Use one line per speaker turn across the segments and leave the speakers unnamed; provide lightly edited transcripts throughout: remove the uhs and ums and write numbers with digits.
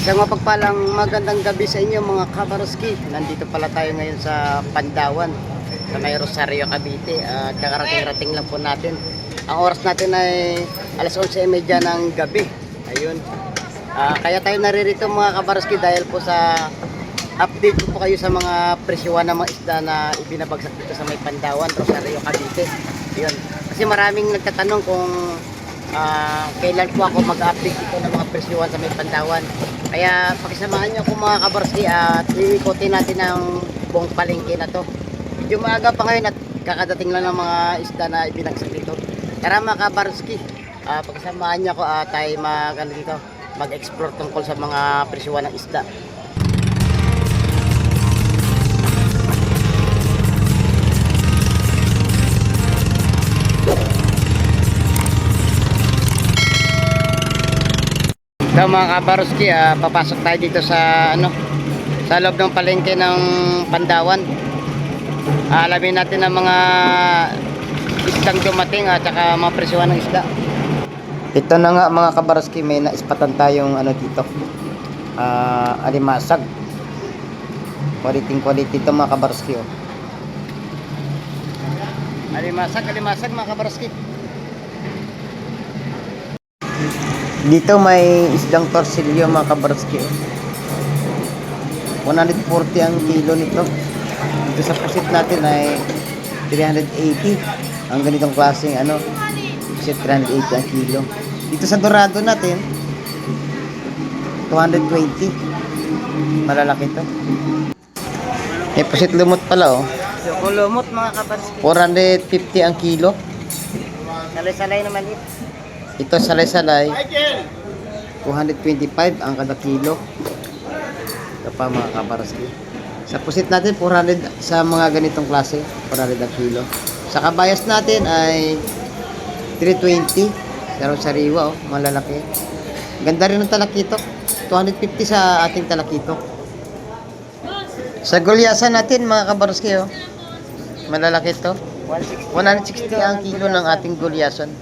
Isang mapagpalang magandang gabi sa inyo mga kabaroski. Nandito pala tayo ngayon sa Pandawan, sa may Rosario, Cavite. Kakarating-rating lang po natin. Ang oras natin ay alas 11:30 ng gabi. Ayun. Kaya tayo naririto mga kabaroski dahil po sa update ko po kayo sa mga presyuhan ng mga isda na ibinabagsak dito sa may Pandawan, Rosario, Cavite. Ayun. Kasi maraming nagtatanong kung kailan po ako mag-update dito ng mga presyuhan sa may Pandawan. Kaya pakisamahan nyo ako mga kabarski at iikotin natin ang buong palengke na to. Medyo maaga pa ngayon at kakadating lang ng mga isda na ibinagsak dito. Tara mga kabarski, pakisamahan nyo ako at tayo mag-explore tungkol sa mga presyuhan ng isda. So mga kabaroski, papasok tayo dito sa sa loob ng palengke ng Pandawan. Alamin natin ang mga isdang dumating at saka mga presyuhan ng isda. Ito na nga mga kabaroski, may naispatan tayong dito. Alimasag. Quality ito mga kabaroski. Oh. Alimasag mga kabaroski. Dito may isdang torsilyo mga kabaroski. 140 ang kilo nito. Dito sa pusit natin ay 380. Ang ganitong klaseng pusit 380 ang kilo. Dito sa dorado natin 220. Malalaki to. May pusit lumot pala oh. Yung lumot mga kabaroski. 450 ang kilo. Salay-salay naman ito. Ito salay-salay 225 ang kada kilo. Ito pa mga kabaroski. Sa pusit natin 400 sa mga ganitong klase, 400 ang kilo. Sa kabayas natin ay 320. Sariwa oh, malalaki. Ganda rin ng talakitok. 250 sa ating talakitok. Sa gulyasan natin mga kabaroski oh. Malalaki to. 160 ang kilo ng ating gulyasan.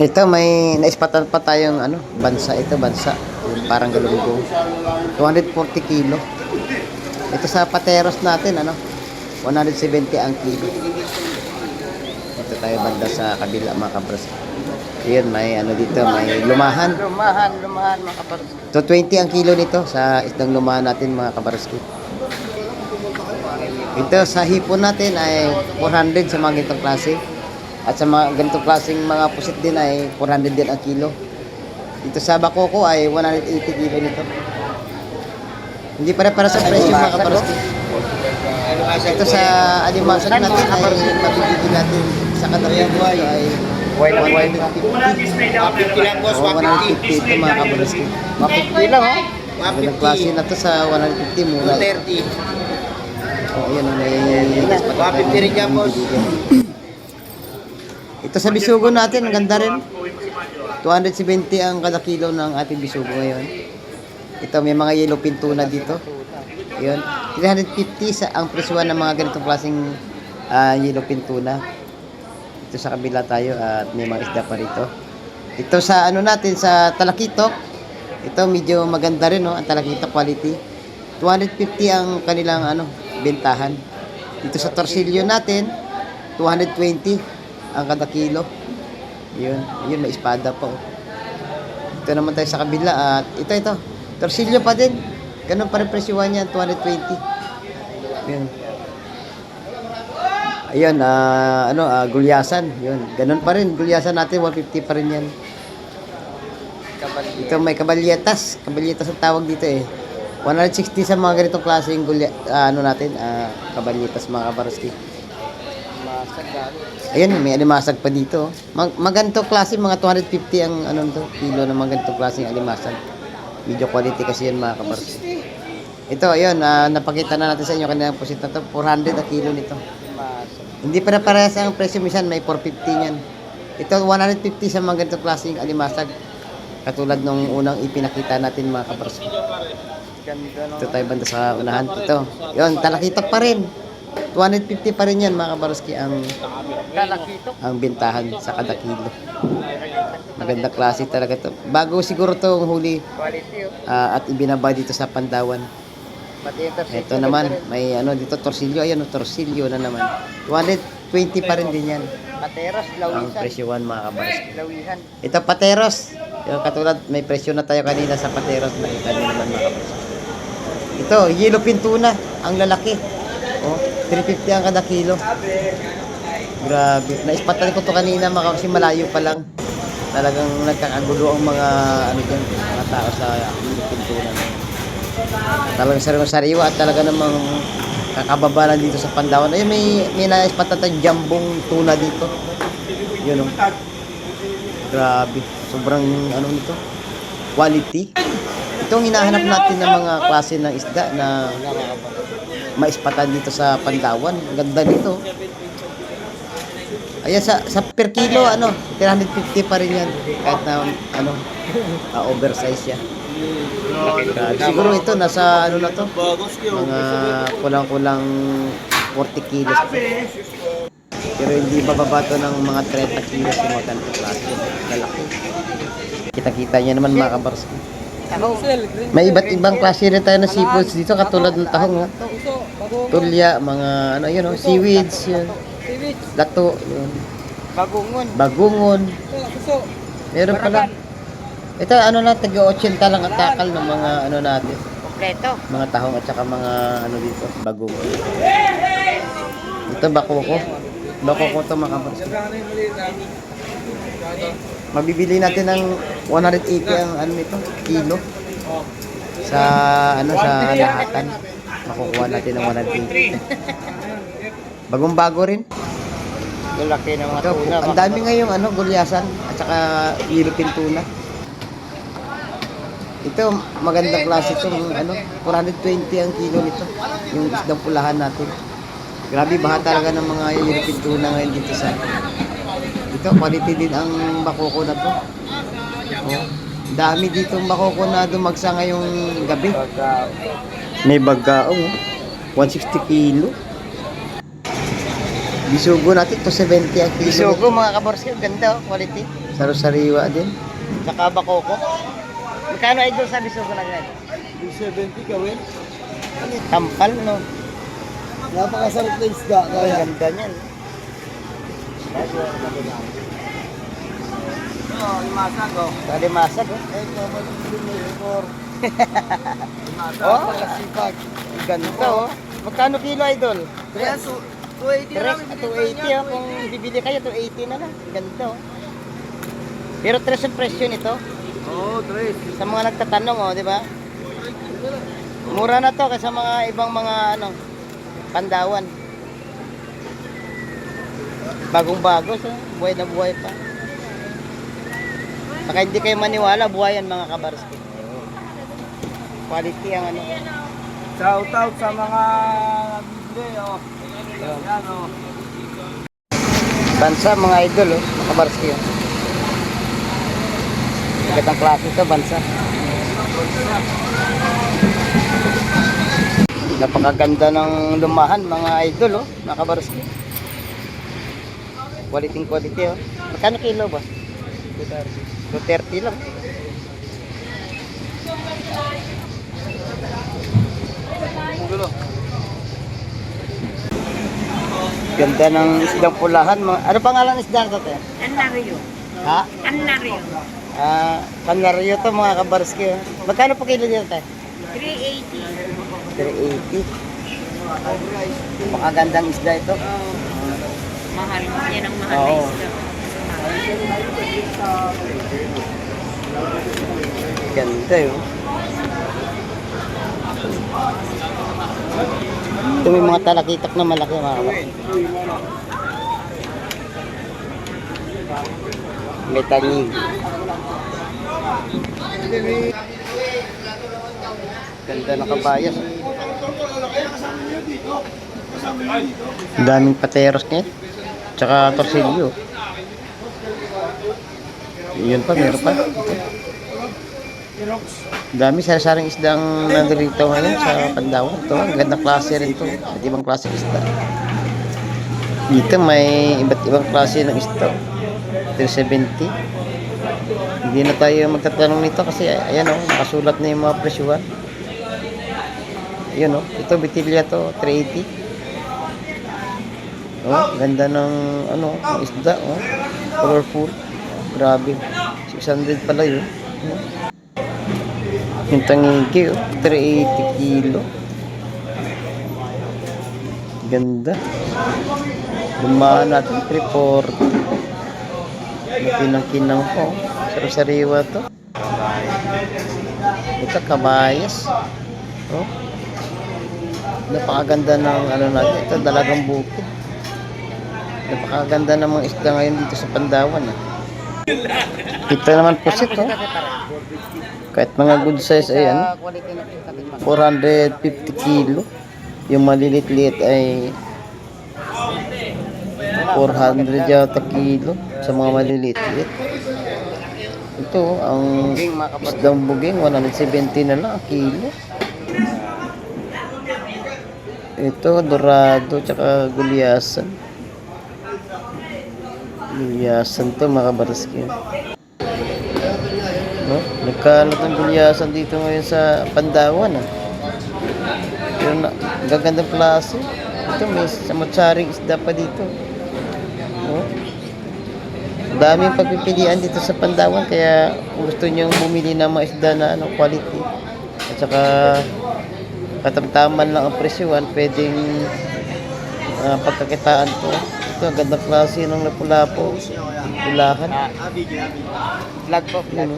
Ito may naispatan pa tayong bansa. Ito bansa, yung parang galunggong 240 kilo. Ito sa pateros natin 170 ang kilo. Ito tayo banda sa kabila mga kabaroski. Ayun, may dito, may lumahan mga kabaroski. So 20 ang kilo nito sa isdang lumahan natin mga kabaroski. Ito sa hipon natin ay 400 sa mga ganitong klase. At sa mga ganitong klaseng mga pusit din ay 400 din ang kilo. Dito sa bakoko ay 180 kilo nito. Hindi para sa presyo mga kabaroski. Ito sa alimasag natin ay mabibigyan natin sa katabi dito ay 150 lang boss, 150 ito mga kabaroski. 150 lang oh. Ganitong klase na to sa 150 mura. 230. Oh, ayun may 150 rin yan boss. Ito sa bisugo natin, ang ganda rin. 270 ang kada kilo ng ating bisugo ngayon. Ito may mga yellow pin tuna dito. Ayun, 350 sa ang presyuhan ng mga ganitong klaseng yellow pin tuna. Ito sa kabila tayo at may mga isda pa rito. Ito sa natin sa talakitok. Ito medyo maganda rin ang talakitok quality. 250 ang kanilang bentahan. Dito sa torsilyo natin 220 ang kada kilo. Yun may espada pa oh. Ito naman tayo sa kabila at ito torsilyo pa din. Ganun pa rin presyuhan niya, 220. Yun. Ayun, gulyasan. Yun, ganun pa rin. Gulyasan natin 150 pa rin yan. Ito may kabalyetas. Kabalyetas ang tawag dito eh. 160 sa mga ganitong klaseng natin, kabalyetas mga kabaroski. Ayan, may alimasag pa dito. Maganto klase, mga 250 ang kilo ng mga ganito klaseng alimasag. Video quality kasi yan mga kabaroski. Ito, ayun, napakita na natin sa inyo kanina pusit na to. 400 ang kilo nito. Hindi pa na parehas ang presyo, minsan may 450 yan. Ito, 150 sa mga ganito klaseng alimasag. Katulad nung unang ipinakita natin mga kabaroski. Ito tayo banda sa unahan. Ito, yun, talakitok pa rin. 250 pa rin yan mga kabaroski ang bentahan sa kada kilo.
Magandang klase talaga to. Bago siguro to huli
Quality oh.
at ibinaba dito sa Pandawan.
Pati yung torsilyo.
Ito naman, may ano dito, torsilyo. Ayan, torsilyo na naman. 220 pa rin din yan.
Pateros,
Ang
lawisan.
presyohan mga kabars.
Lawihan.
Ito, pateros. Yung katulad, may presyo na tayo kanina sa pateros. Nakita nyo naman mga kabars. Ito, yellow pintuna. Ang lalaki. Oh, 350 ang kada kilo. Grabe. Naispatan ko to kanina mga kasi malayo pa lang. Talagang nagkakagulo ang mga ano dyan, mga tao sa yellow pintuna. Talagang sariwa at talaga namang kakababa lang dito sa Pandawan. Ayun, may naispatan tayong jambong tuna dito. Yun oh. Grabe. Sobrang ano nito. Quality. Itong hinahanap natin ng mga klase ng isda na maispatan dito sa Pandawan. Ang ganda nito. Ayan, sa per kilo, ano, 350 pa rin yan. Kahit na, ano, oversize siya. Siguro ito, nasa, ano na to, mga kulang-kulang 40 kilos. Pero hindi bababa to ng mga 30 kilos yung mga ganito klase. Lalaki. Kita-kita niya naman mga kabarski. May iba't ibang klase rin tayo na seafoods dito, katulad ng tahong, tulya, mga ano yun, seaweeds, yun. Lato, yun.
Bagungon.
Bagungon. Meron pala. Ito ano na, taga-80 lang ang takal ng mga ano natin.
Kompleto.
Mga tahong at saka mga ano dito, bagungon. Ito bakoko. Bakoko to mga kabarski. Mabibili natin ng 180 ang ano nito, kilo. Sa ano sa lahatan. Makukuha natin ng 180. Bagong-bago rin.
Lalaki ng mga
Ito,
tuna.
ang dami ngayong ano, gulyasan at saka yellowfin tuna. Ito, magandang klase itong ano, 420 ang kilo nito. Yung isdang pulahan natin. Grabe, baha talaga ng mga yellowfin tuna ngayon dito sa ito, quality din ang bakoko na to. Oh, dami dito ang bakoko na dumagsa ngayong gabi. May bagaong, 160 kilo. Bisugo natin, 270 ang kilo.
Bisugo mga kaborski, ganda oh, quality.
Saro-sariwa din.
Saka bakoko. Magkano idol sa bisugo na ganyan?
70 gawin.
Tampal no?
Napakasarap na isda.
Ang
Kaya,
ganda niyan.
limasag oh.
Sali masag oh.
Eh, mamalulong na yung or.
Oh,
Kasipag.
ang ganda oh. Magkano kilo idol?
Kaya, 280 na lang.
Direct 280 oh. Kung bibili kayo 280 na lang. Ang ganda oh. Pero tres ang presyo nito.
Oo, 3.
Sa mga nagtatanong oh, di ba? Mura na to kasi mga ibang mga ano Pandawan. Bagong-bago so, buhay na buhay pa. Saka hindi kayo maniwala, buhayan mga kabarski. Quality ang ano.
Shout out sa mga bibili oh. Yan oh.
Bansa mga idol oh, mga kabarski oh. Magandang klase ito, bansa. Napakaganda ng lumahan mga idol oh, mga kabarski. Quality oh. Magkano kilo ba? 230 lang. Ganda ng isdang pulahan. Ano pangalan ng isdang ito?
Anlario.
Ha?
Anlario.
Kanaryo to mga kabarski. Oh. Magkano po kilo dito tayo?
380.
380. Makagandang isda ito.
Mahal. Yan ang mahal
Oo.
na isda.
Ganda yun. Ito may mga talakitak na malaki mga kabarski. May tanyig. Ganda ng kabayas. Ang daming pateros niya. Tsaka torsilyo. Yun pa, meron pa. Dami sari-saring isdang nandito ngayon sa Pandawan. Ito, ang gandang klase rin ito. At ibang klase ng isda. Dito may iba't ibang klase ng isda. 370.
Hindi na tayo magtatanong nito kasi ayan o, nakasulat na yung mga presyuhan. Ayan o, ito bitilya to, 380. Oh, ganda ng ano, ng isda oh. Colorful. Grabe. 600 pala yun. Yung tangigi oh, 380 kilo. Ganda. Lumahan natin 340. Kinang-kinang po. Sariwa to. Ito kabayas. Oh. Napakaganda ng ano natin. Ito dalagang bukid. Napakaganda ng mga isda ngayon dito sa Pandawan. Ito naman po ito. Kahit mga good size ayan. 450 kilo. Yung malilit-liit ay 400 yata kilo sa mga maliliit-liit. Ito, ang isdang buging, 170 na lang ang kilo. Ito, dorado, tsaka gulyasan. Gulyasan to, mga kabaraski. No? Nagkalat ng gulyasan dito ngayon sa Pandawan. Yun, gagandang klase. Ito, may samotsaring isda pa dito. No? Daming pagpipilian dito sa Pandawan, kaya kung gusto nyo bumili ng mga isda na ano, quality at saka katamtaman lang ang presyuhan, pwedeng pagkakitaan to. Ito, ang gandang klase ng lapu-lapo, ulahan.
Vlog po, vlog.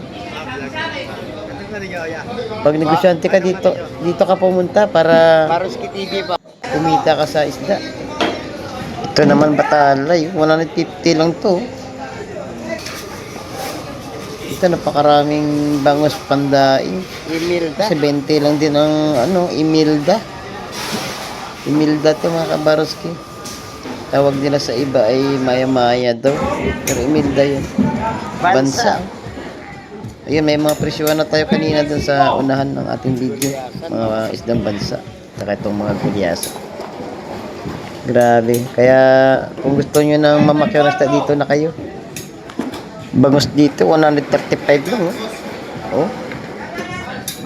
Pag negosyante ka dito ka pumunta para
Baroski TV po.
kumita ka sa isda. Ito naman batalay, 150 lang to. Ito napakaraming bangos pandaing.
Imilda.
70 lang din ang ano, Imilda. Imilda to mga kabaroski. Tawag nila sa iba ay maya-maya daw. Pero Imilda yun. Bansa. Ayun, may mga presyuhan na tayo kanina dun sa unahan ng ating video. Mga isdang bansa. Saka itong mga gulyasa. Grabe. Kaya kung gusto nyo ng mamakyaw na isda dito na kayo. Bangos dito, 135 lang. Oh.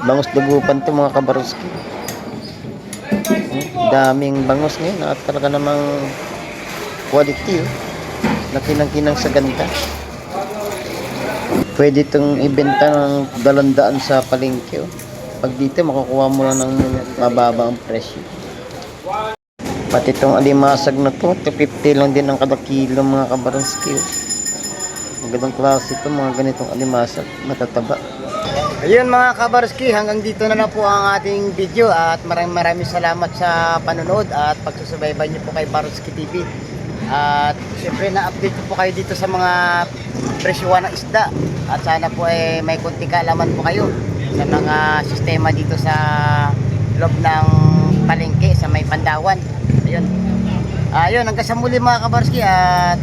Bangos dagupan to mga kabaroski. Daming bangos ngayon. Talaga namang quality. Nakinang-kinang sa ganda. Pwede itong ibenta ng 200 sa palengke. Pag dito, makukuha mo lang ng mababa ang presyo. Pati itong alimasag na to, 250 lang din ang kada kilo mga kabaroski. Magandang klase ito, mga ganitong alimasag, matataba.
Ayun mga kabarski, hanggang dito na lang po ang ating video at maraming salamat sa panonood at pagsusubaybay niyo po kay Baroski TV. At siyempre na-update po kayo dito sa mga presyuhan ng isda at sana po may kunting kaalaman po kayo sa mga sistema dito sa loob ng palengke sa may Pandawan. Ayun, hanggang sa muli mga kabarski at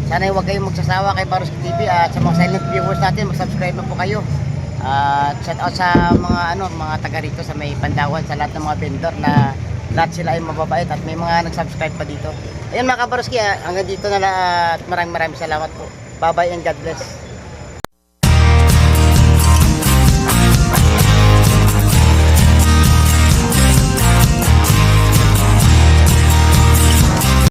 sana huwag kayong magsasawa kay Baroski TV at sa mga silent viewers natin, mag-subscribe na po kayo. At shout out sa mga taga rito sa may Pandawan, sa lahat ng mga vendor na lahat sila ay mababait at may mga nag-subscribe pa dito. Ayun mga kabaroski, hanggang dito na lang at maraming salamat po. Bye bye and God bless.